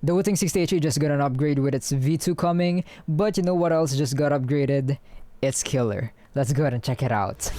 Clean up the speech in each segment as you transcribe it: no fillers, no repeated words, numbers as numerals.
The Wooting 60HE just got an upgrade with its V2 coming, but you know what else just got upgraded? It's killer. Let's go ahead and check it out.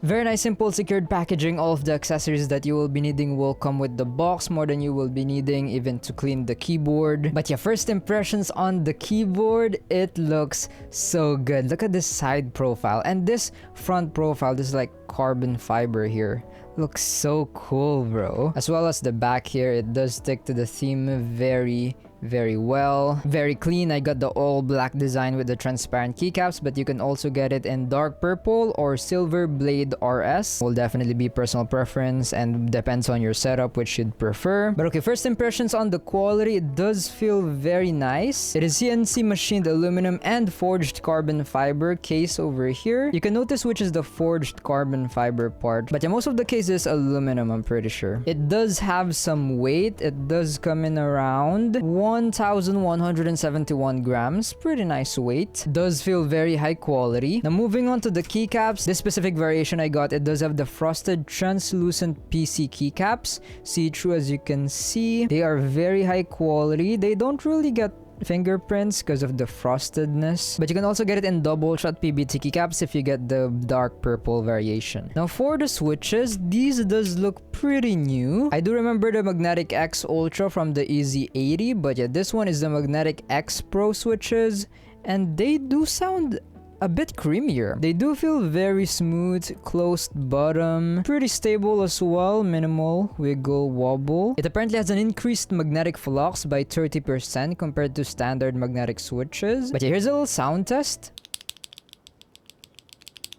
Very nice, simple, secured packaging. All of the accessories that you will be needing will come with the box, more than you will be needing even to clean the keyboard. But yeah, first impressions on the keyboard, it looks so good. Look at this side profile and this front profile. This is like carbon fiber here. Looks so cool, bro. As well as the back here, it does stick to the theme very well. Very clean. I got the all black design with the transparent keycaps, but you can also get it in dark purple or silver blade RS. Will definitely be personal preference and depends on your setup which you'd prefer. But okay, first impressions on the quality, it does feel very nice. It is CNC machined aluminum and forged carbon fiber case over here. You can notice which is the forged carbon fiber part, but yeah, most of the case is aluminum, I'm pretty sure. It does have some weight. It does come in around 1,171 grams. Pretty nice weight. Does feel very high quality. Now moving on to the keycaps. This specific variation I got, it does have the frosted translucent PC keycaps. See through, as you can see. They are very high quality. They don't really get fingerprints because of the frostedness, but you can also get it in double shot PBT keycaps if you get the dark purple variation. Now for the switches, these does look pretty new. I do remember the Magnetic X Ultra from the EZ80, but yeah, this one is the Magnetic X Pro switches, and they do sound a bit creamier. They do feel very smooth, closed bottom, pretty stable as well, minimal wiggle wobble. It apparently has an increased magnetic flux by 30% compared to standard magnetic switches. But yeah, here's a little sound test.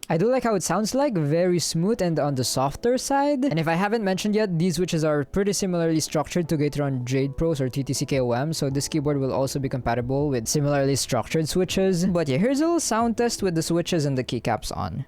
I do like how it sounds like, very smooth and on the softer side. And if I haven't mentioned yet, these switches are pretty similarly structured to Gateron Jade Pros or TTC KOM, so this keyboard will also be compatible with similarly structured switches. But yeah, here's a little sound test with the switches and the keycaps on.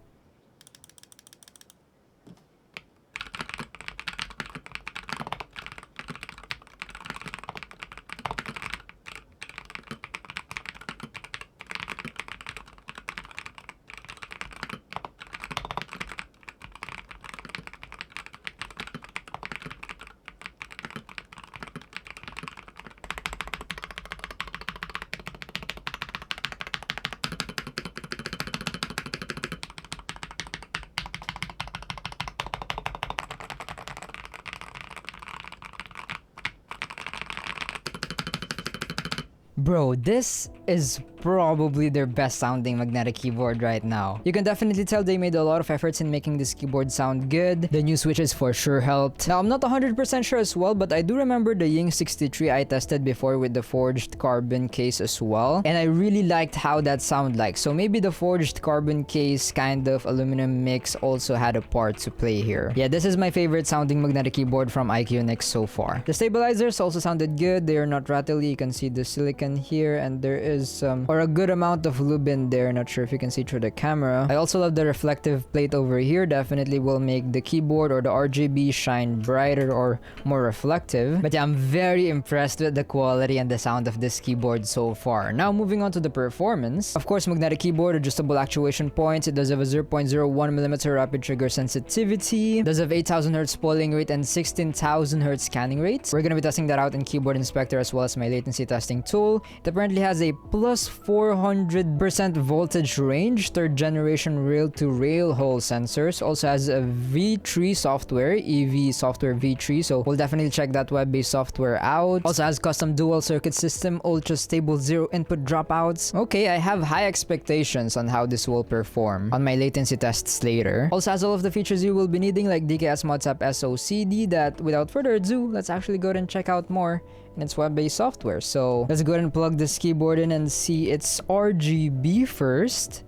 Bro, this is probably their best sounding magnetic keyboard right now. You can definitely tell they made a lot of efforts in making this keyboard sound good. The new switches for sure helped. Now, I'm not 100% sure as well, but I do remember the Ying 63 I tested before with the forged carbon case as well, and I really liked how that sounded like. So maybe the forged carbon case kind of aluminum mix also had a part to play here. Yeah, this is my favorite sounding magnetic keyboard from IQUNIX so far. The stabilizers also sounded good. They are not rattly. You can see the silicon here, and there is some or a good amount of lube in there. Not sure if you can see through the camera. I also love the reflective plate over here. Definitely will make the keyboard or the RGB shine brighter or more reflective. But yeah, I'm very impressed with the quality and the sound of this keyboard so far. Now moving on to the performance. Of course, magnetic keyboard, adjustable actuation points. It does have a 0.01mm rapid trigger sensitivity. It does have 8,000 Hz polling rate and 16,000 Hz scanning rate. We're gonna be testing that out in Keyboard Inspector as well as my latency testing tool. It apparently has a plus 400% voltage range, third generation rail-to-rail Hall sensors. Also has a V3 software, EV software V3, so we'll definitely check that web-based software out. Also has custom dual circuit system, ultra stable zero input dropouts. Okay, I have high expectations on how this will perform on my latency tests later. Also has all of the features you will be needing like DKS ModSap SOCD that without further ado, let's actually go ahead and check out more in its web-based software. So let's go ahead and plug this keyboard in and see its RGB first.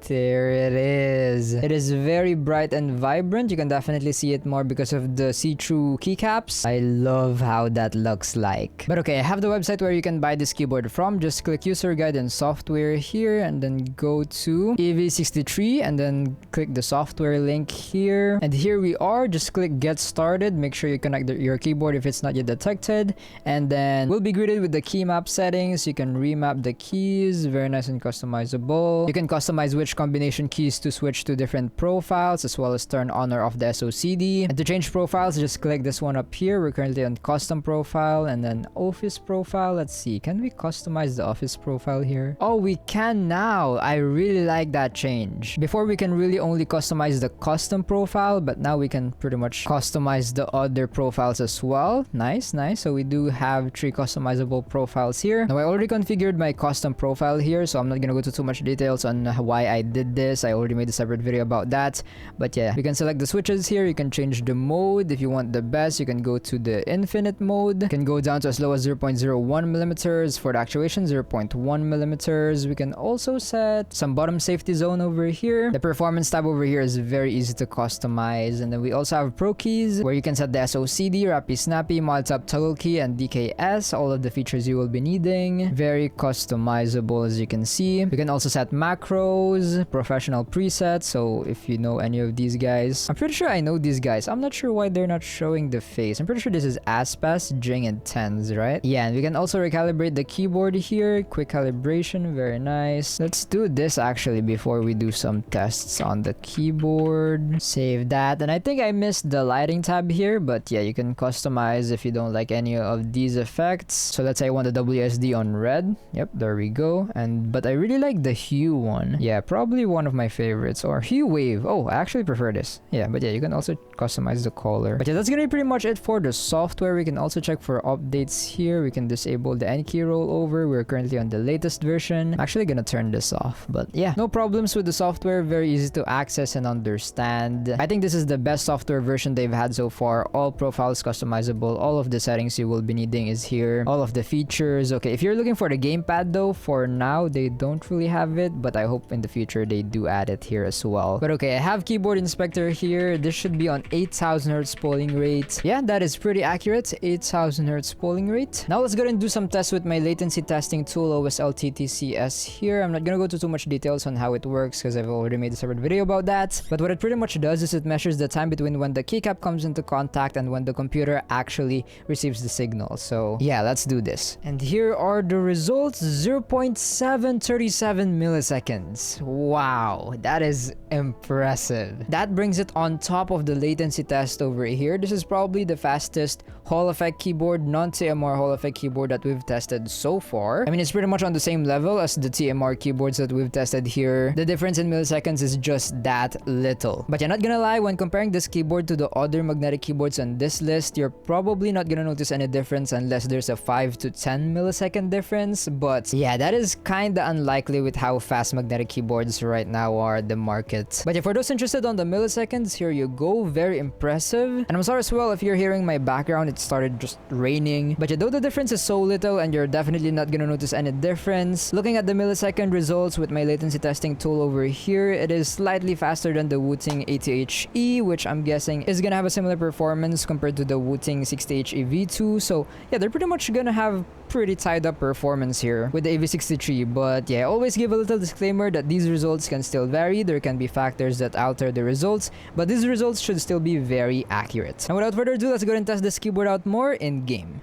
There it is. It is very bright and vibrant. You can definitely see it more because of the see-through keycaps. I love how that looks like. But okay, I have the website where you can buy this keyboard from. Just click user guide and software here and then go to EV63 and then click the software link here. And here we are. Just click get started. Make sure you connect your keyboard if it's not yet detected. And then we'll be greeted with the key map settings. You can remap the keys. Very nice and customizable. You can customize which combination keys to switch to different profiles, as well as turn on or off the SOCD. And to change profiles, just click this one up here. We're currently on custom profile and then office profile. Let's see, can we customize the office profile here? Oh, we can now. I really like that change. Before, we can really only customize the custom profile, but now we can pretty much customize the other profiles as well. Nice, nice. So we do have 3 customizable profiles here. Now I already configured my custom profile here, so I'm not gonna go into too much details on why I did this. I already made a separate video about that. But yeah, you can select the switches here. You can change the mode. If you want the best, you can go to the infinite mode. You can go down to as low as 0.01 millimeters. For the actuation, 0.1 millimeters. We can also set some bottom safety zone over here. The performance tab over here is very easy to customize. And then we also have pro keys where you can set the SOCD, Rapid Snappy, Multi-Tap Toggle Key, and DKS. All of the features you will be needing. Very customizable, as you can see. You can also set macros, professional presets. So if you know any of these guys, I'm pretty sure I know these guys. I'm not sure why they're not showing the face. I'm pretty sure this is Aspas, Jing, and Tens, right? Yeah, and we can also recalibrate the keyboard here. Quick calibration, very nice. Let's do this actually before we do some tests on the keyboard. Save that. And I think I missed the lighting tab here, but yeah, you can customize if you don't like any of these effects. So let's say I want the WSD on red. Yep, there we go. But I really like the hue one. Yeah, probably one of my favorites. Or hue wave. Oh, I actually prefer this. Yeah, but yeah, you can also customize the color. But yeah, that's gonna be pretty much it for the software. We can also check for updates here. We can disable the N key rollover. We're currently on the latest version. I'm actually gonna turn this off. But yeah, no problems with the software. Very easy to access and understand. I think this is the best software version they've had so far. All profiles customizable. All of the settings you will be needing is here. All of the features. Okay, if you're looking for the gamepad though, for now they don't really have it, but I hope in the future they do add it here as well. But okay, I have keyboard inspector here. This should be on 8000 Hz polling rate. Yeah, that is pretty accurate. 8000 Hz polling rate. Now let's go and do some tests with my latency testing tool, OSLTTCS here. I'm not gonna go into too much details on how it works because I've already made a separate video about that. But what it pretty much does is it measures the time between when the keycap comes into contact and when the computer actually receives the signal. So yeah, let's do this. And here are the results. 0.737 milliseconds. Wow, that is impressive. That brings it on top of the latency test over here. This is probably the fastest Hall Effect keyboard, non-TMR Hall Effect keyboard that we've tested so far. I mean, it's pretty much on the same level as the TMR keyboards that we've tested here. The difference in milliseconds is just that little. But you're not gonna lie, when comparing this keyboard to the other magnetic keyboards on this list, you're probably not gonna notice any difference unless there's a 5 to 10 millisecond difference. But yeah, that is kinda unlikely with how fast magnetic keyboards right now are the market. But yeah, for those interested on the milliseconds, here you go. Very impressive. And I'm sorry as well if you're hearing my background, it started just raining. But yeah, though the difference is so little and you're definitely not gonna notice any difference, looking at the millisecond results with my latency testing tool over here, it is slightly faster than the Wooting 60HE, which I'm guessing is gonna have a similar performance compared to the Wooting 60HE V2. So yeah, they're pretty much gonna have pretty tied up performance here with the EV63. But yeah, always give a little disclaimer that these results can still vary. There can be factors that alter the results, but these results should still be very accurate. And without further ado, let's go and test this keyboard out more in game.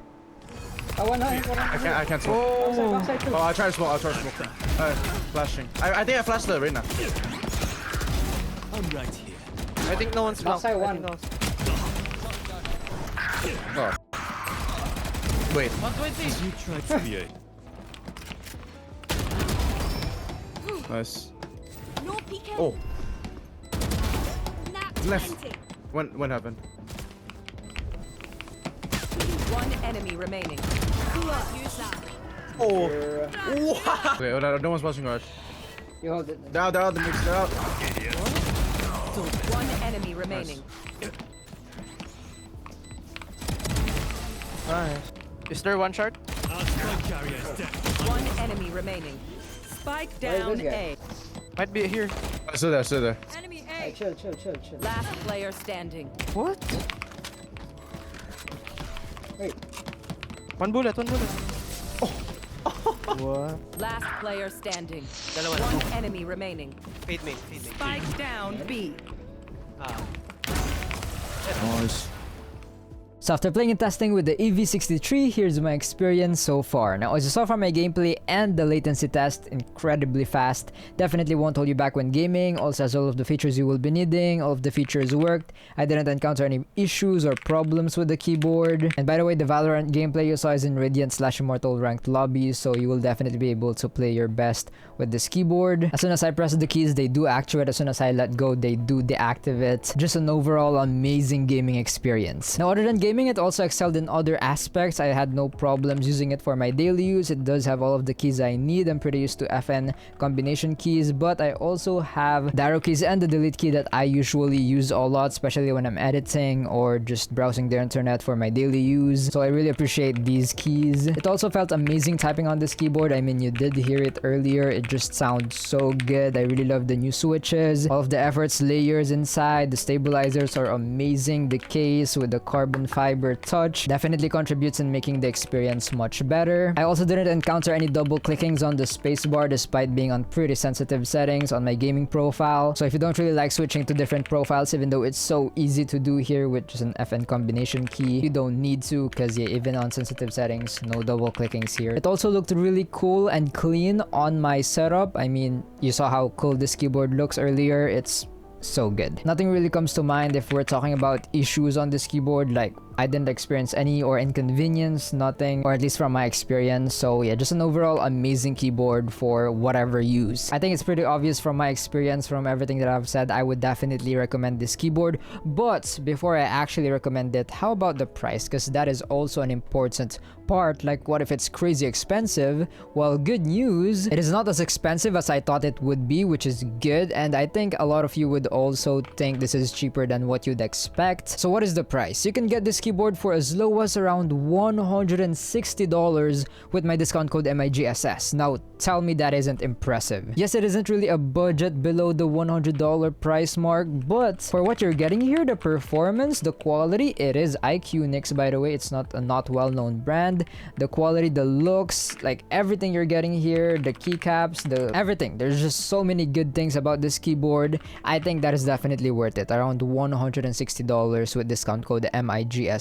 I can't smoke. Oh, I'll try to smoke. Flashing. I think I flashed the arena. I'm right here. I think no one's smoked. One. Oh. Wait. 120. You tried to be Nice. No PK. Oh. Nat Left. 20. When happened? One enemy remaining. Use that. Oh. Okay, no one's watching rush. You hold it. They're out the mix. They're out. One enemy remaining. Nice. Is there one shard? our strike carrier is dead. One enemy remaining. Spike down this guy? A. Might be here. Still there, still there. Enemy Hey, A. chill. Last player standing. What? Wait. One bullet. What? Last player standing. Dalawa na. One enemy remaining. Feed me. Spike down B. Nice. So after playing and testing with the EV63, here's my experience so far. Now, as you saw from my gameplay and the latency test, incredibly fast. Definitely won't hold you back when gaming. Also has all of the features you will be needing. All of the features worked. I didn't encounter any issues or problems with the keyboard. And by the way, the Valorant gameplay you saw is in Radiant/Immortal ranked lobbies, so you will definitely be able to play your best with this keyboard. As soon as I press the keys, they do actuate. As soon as I let go, they do deactivate. Just an overall amazing gaming experience. Now, other than gaming, it also excelled in other aspects. I had no problems using it for my daily use. It does have all of the keys I need. I'm pretty used to FN combination keys, but I also have the arrow keys and the delete key that I usually use a lot, especially when I'm editing or just browsing the internet for my daily use. So I really appreciate these keys. It also felt amazing typing on this keyboard. I mean, you did hear it earlier. It just sounds so good. I really love the new switches, all of the efforts layers inside. The stabilizers are amazing. The case with the carbon fiber touch definitely contributes in making the experience much better. I also didn't encounter any double clickings on the spacebar despite being on pretty sensitive settings on my gaming profile. So if you don't really like switching to different profiles, even though it's so easy to do here with just an FN combination key, you don't need to, because yeah, even on sensitive settings, no double clickings here. It also looked really cool and clean on my setup. I mean, you saw how cool this keyboard looks earlier. It's so good. Nothing really comes to mind if we're talking about issues on this keyboard. Like, I didn't experience any or inconvenience, nothing, or at least from my experience. So yeah, just an overall amazing keyboard for whatever use. I think it's pretty obvious from my experience, from everything that I've said, I would definitely recommend this keyboard. But before I actually recommend it, how about the price? Because that is also an important part. Like, what if it's crazy expensive? Well, good news, it is not as expensive as I thought it would be, which is good. And I think a lot of you would also think this is cheaper than what you'd expect. So what is the price? You can get this keyboard for as low as around $160 with my discount code MIGSS. Now, tell me that isn't impressive. Yes, it isn't really a budget below the $100 price mark, but for what you're getting here, the performance, the quality, it is IQUNIX, by the way. It's not a not well-known brand. The quality, the looks, like everything you're getting here, the keycaps, everything. There's just so many good things about this keyboard. I think that is definitely worth it. Around $160 with discount code MIGSS.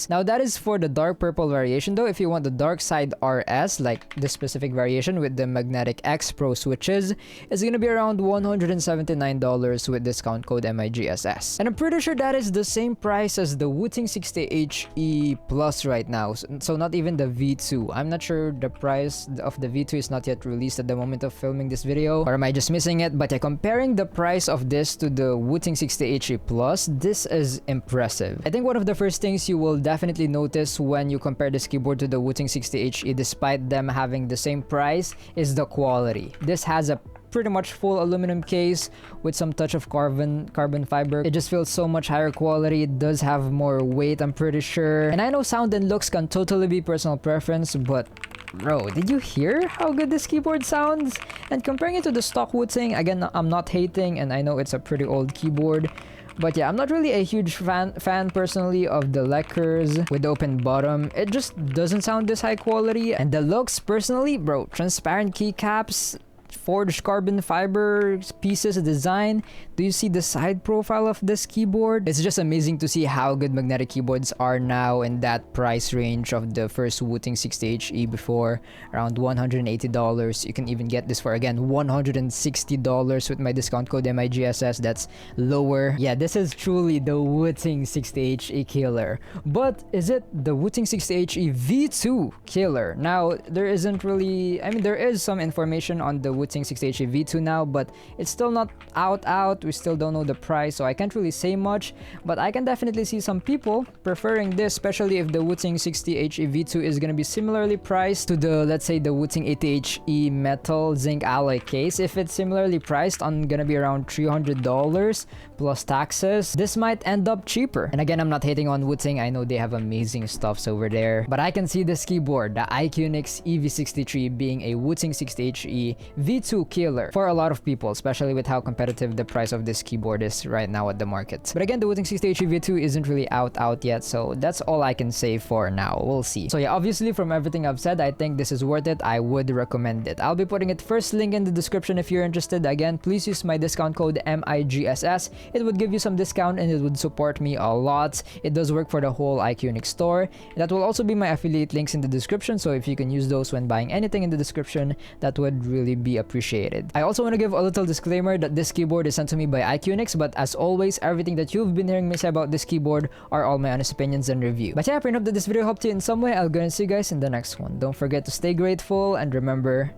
Now, that is for the dark purple variation though. If you want the dark side RS, like this specific variation with the Magnetic X Pro switches, it's gonna be around $179 with discount code MIGSS. And I'm pretty sure that is the same price as the Wooting 60HE Plus right now. So not even the V2. I'm not sure, the price of the V2 is not yet released at the moment of filming this video. Or am I just missing it? But yeah, comparing the price of this to the Wooting 60HE Plus, this is impressive. I think one of the first things you will definitely notice when you compare this keyboard to the Wooting 60HE, despite them having the same price, is the quality. This has a pretty much full aluminum case with some touch of carbon fiber. It just feels so much higher quality. It does have more weight, I'm pretty sure. And I know sound and looks can totally be personal preference, but bro, did you hear how good this keyboard sounds? And comparing it to the stock Wooting, again, I'm not hating, and I know it's a pretty old keyboard. But yeah, I'm not really a huge fan personally of the lacquers with the open bottom. It just doesn't sound this high quality. And the looks, personally, bro, transparent keycaps, forged carbon fiber pieces design. Do you see the side profile of this keyboard? It's just amazing to see how good magnetic keyboards are now in that price range of the first Wooting 60HE before, around $180. You can even get this for, again, $160 with my discount code MIGSS. That's lower. Yeah, this is truly the Wooting 60HE killer. But is it the Wooting 60HE V2 killer? Now, there isn't really, I mean, there is some information on the Wooting 60HE V2 now, but it's still not out. We still don't know the price, so I can't really say much. But I can definitely see some people preferring this, especially if the Wooting 60HE V2 is going to be similarly priced to the, let's say, the Wooting 80HE metal zinc alloy case. If it's similarly priced on gonna be around $300 plus taxes, this might end up cheaper. And again, I'm not hating on Wooting. I know they have amazing stuffs over there, but I can see this keyboard, the IQUNIX EV63, being a Wooting 60HE V2 killer for a lot of people, especially with how competitive the price of this keyboard is right now at the market. But again, the Wooting 60HE V2 isn't really out yet, so that's all I can say for now. We'll see. So yeah, obviously from everything I've said, I think this is worth it. I would recommend it. I'll be putting it first link in the description if you're interested. Again, please use my discount code MIGSS. It would give you some discount and it would support me a lot. It does work for the whole IQUNIX store. That will also be my affiliate links in the description, so if you can use those when buying anything in the description, that would really be appreciated. I also want to give a little disclaimer that this keyboard is sent to me by IQUNIX, but as always, everything that you've been hearing me say about this keyboard are all my honest opinions and review. But yeah, I hope that this video helped you in some way. I'll go and see you guys in the next one. Don't forget to stay grateful and remember,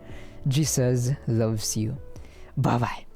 Jesus loves you. Bye bye.